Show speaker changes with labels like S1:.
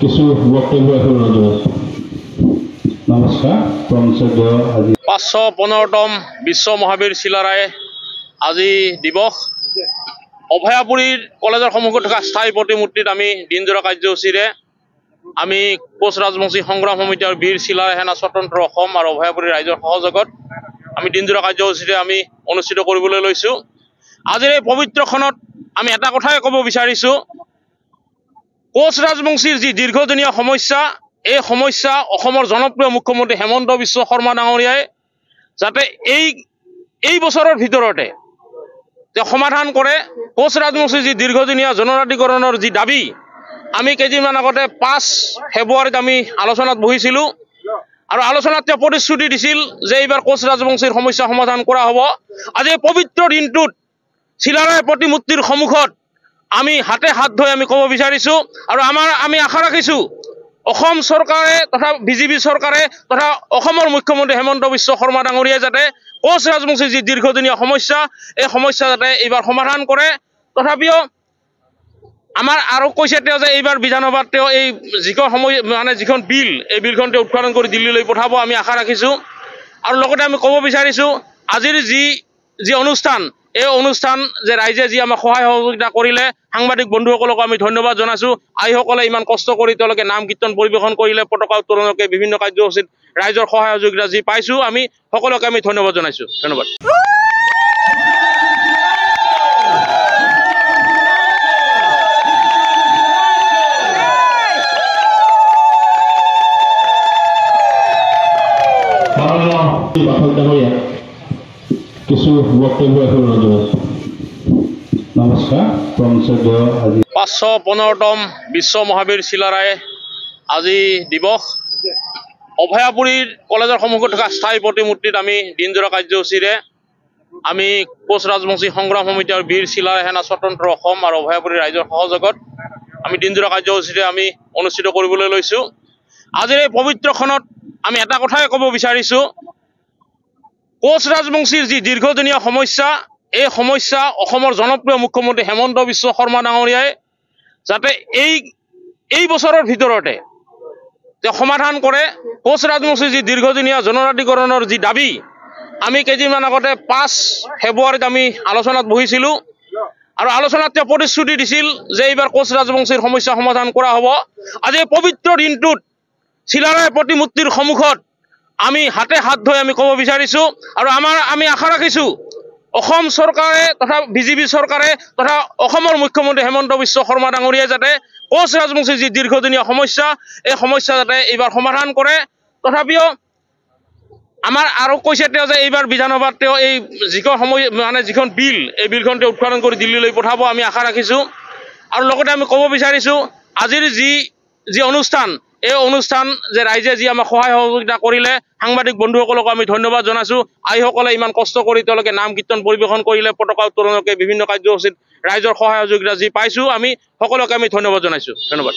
S1: কিছু বক্তব্য এখন নমস্কাৰ
S2: 515তম বিশ্ব মহাবীৰ চিলাৰায় আজি দিৱস অভয়াপুৰীৰ কলেজৰ সন্মুখত থকা স্থায়ী প্ৰতিমূৰ্তিত আমি দিনজোৰা কাৰ্যসূচীৰে আমি কোচ ৰাজবংশী সংগ্ৰাম সমিতি আৰু বীৰ চিলাৰায় সেনা স্বতন্ত্ৰ অসম আৰু অভয়াপুৰীৰ ৰাইজৰ সহযোগত আমি দিনজোৰা কাৰ্যসূচীৰে আমি অনুষ্ঠিত কৰিবলৈ লৈছোঁ। আজিৰ এই পবিত্ৰখনত আমি এটা কথাই ক'ব বিচাৰিছোঁ, কোচ ৰাজবংশীৰ যি দীৰ্ঘদিনীয়া সমস্যা, এই সমস্যা অসমৰ জনপ্ৰিয় মুখ্যমন্ত্ৰী হেমন্ত বিশ্ব শৰ্মা ডাঙৰীয়াই যাতে এই বছৰৰ ভিতৰতে সমাধান কৰে। কোচ ৰাজবংশীৰ যি দীৰ্ঘদিনীয়া জনজাতিকৰণৰ যি দাবী, আমি কেইদিনমান আগতে 5 ফেব্ৰুৱাৰীত আমি আলোচনাত বহিছিলোঁ আৰু আলোচনাত তেওঁ প্ৰতিশ্ৰুতি দিছিল যে এইবাৰ কোচ ৰাজবংশীৰ সমস্যা সমাধান কৰা হ'ব। আজি এই পবিত্ৰ দিনটোত চিলাৰায় প্ৰতিমূৰ্তিৰ সন্মুখত আমি হাতে হাত ধৰি আমি ক'ব বিচাৰিছোঁ আৰু আমি আশা ৰাখিছোঁ অসম চৰকাৰে তথা বিজেপি চৰকাৰে তথা অসমৰ মুখ্যমন্ত্ৰী হেমন্ত বিশ্ব শৰ্মা ডাঙৰীয়াই যাতে কোচ ৰাজবংশীৰ যি দীৰ্ঘদিনীয়া সমস্যা, এই সমস্যা যাতে এইবাৰ সমাধান কৰে। তথাপিও আমাৰ আৰু কৈছে তেওঁ যে এইবাৰ বিধানসভাত তেওঁ এই যিখন বিল, এই বিলখন তেওঁ উৎপাদন কৰি দিল্লীলৈ পঠাব, আমি আশা ৰাখিছোঁ। আৰু লগতে আমি ক'ব বিচাৰিছোঁ আজিৰ যি অনুষ্ঠান, এই অনুষ্ঠান যে ৰাইজে যি আমাক সহায় সহযোগিতা কৰিলে, সাংবাদিক বন্ধুসকলকো আমি ধন্যবাদ জনাইছোঁ। আইসকলে ইমান কষ্ট কৰি তেওঁলোকে নাম কীৰ্তন পৰিৱেশন কৰিলে, পতাকা উত্তোলনকে বিভিন্ন কাৰ্যসূচীত ৰাইজৰ সহায় সহযোগিতা যি পাইছোঁ, আমি সকলোকে আমি ধন্যবাদ জনাইছোঁ। ধন্যবাদ।
S1: কিছু বক্তব্য এখন নমস্কাৰ
S2: 515তম বিশ্ব মহাবীৰ চিলাৰায় আজি দিৱস অভয়াপুৰীৰ কলেজৰ সন্মুখত থকা স্থায়ী প্ৰতিমূৰ্তিত আমি দিনজোৰা কাৰ্যসূচীৰে আমি কোচ ৰাজবংশী সংগ্ৰাম সমিতি আৰু বীৰ চিলাৰায় সেনা স্বতন্ত্ৰ অসম আৰু অভয়াপুৰীৰ ৰাইজৰ সহযোগত আমি দিনজোৰা কাৰ্যসূচীৰে আমি অনুষ্ঠিত কৰিবলৈ লৈছোঁ। আজিৰ এই পবিত্ৰখনত আমি এটা কথাই ক'ব বিচাৰিছোঁ, কোচ ৰাজবংশীৰ যি দীৰ্ঘদিনীয়া সমস্যা, এই সমস্যা অসমৰ জনপ্ৰিয় মুখ্যমন্ত্ৰী হেমন্ত বিশ্ব শৰ্মা ডাঙৰীয়াই যাতে এই বছৰৰ ভিতৰতে তেওঁ সমাধান কৰে। কোচ ৰাজবংশীৰ যি দীৰ্ঘদিনীয়া জনজাতিকৰণৰ যি দাবী, আমি কেইদিনমান আগতে 5 ফেব্ৰুৱাৰীত আমি আলোচনাত বহিছিলোঁ আৰু আলোচনাত তেওঁ প্ৰতিশ্ৰুতি দিছিল যে এইবাৰ কোচ ৰাজবংশীৰ সমস্যা সমাধান কৰা হ'ব। আজি এই পবিত্ৰ দিনটোত চিলাৰায় প্ৰতিমূৰ্তিৰ সন্মুখত আমি হাতে হাত ধৰি আমি ক'ব বিচাৰিছোঁ আৰু আমি আশা ৰাখিছোঁ অসম চৰকাৰে তথা বিজেপি চৰকাৰে তথা অসমৰ মুখ্যমন্ত্ৰী হেমন্ত বিশ্ব শৰ্মা ডাঙৰীয়াই যাতে কোচ ৰাজবংশীৰ যি দীৰ্ঘদিনীয়া সমস্যা, এই সমস্যা যাতে এইবাৰ সমাধান কৰে। তথাপিও আমাৰ আৰু কৈছে তেওঁ যে এইবাৰ বিধানসভাত তেওঁ এই যিখন বিল, এই বিলখন তেওঁ উৎপাদন কৰি দিল্লীলৈ পঠাব, আমি আশা ৰাখিছোঁ। আৰু লগতে আমি ক'ব বিচাৰিছোঁ আজিৰ যি অনুষ্ঠান, এই অনুষ্ঠান যে ৰাইজে যি আমাক সহায় সহযোগিতা কৰিলে, সাংবাদিক বন্ধুসকলকো আমি ধন্যবাদ জনাইছোঁ। আইসকলে ইমান কষ্ট কৰি তেওঁলোকে নাম কীৰ্তন পৰিৱেশন কৰিলে, পতাকা উত্তোলনকে বিভিন্ন কাৰ্যসূচীত ৰাইজৰ সহায় সহযোগিতা যি পাইছোঁ, আমি সকলোকে আমি ধন্যবাদ জনাইছোঁ। ধন্যবাদ।